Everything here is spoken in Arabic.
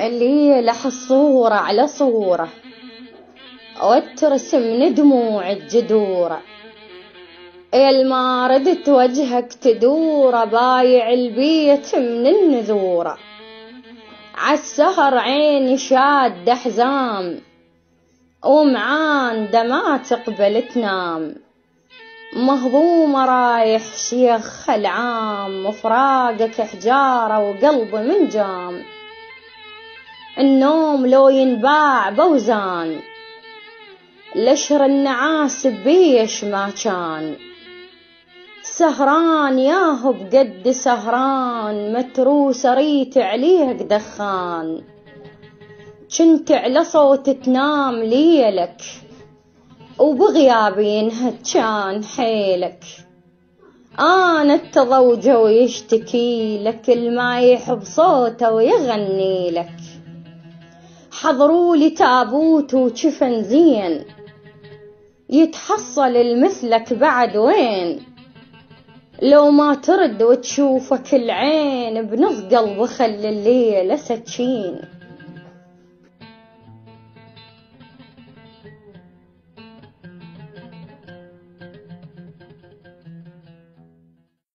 اللي لح الصورة على صورة وترسم من دموع الجدورة، ما ردت وجهك تدور بايع البيت من النذورة. عالسهر عيني شاد حزام ومعاندة ما تقبل تنام، مهضومة رايح شيخ العام وفراقك حجارة وقلبي من جام. النوم لو ينباع بوزان لشر النعاس بيش ما كان، سهران ياهو بقد سهران متروس ريت عليك دخان. كنت على صوت تنام ليلك وبغيابي ينهد كان حيلك، أنا التضوجة ويشتكي لك الما يحب صوته ويغني لك. حضروا لي تابوت وشفن زين يتحصل المثلك بعد وين، لو ما ترد وتشوفك العين بنص قلب خلي الليلة سكين.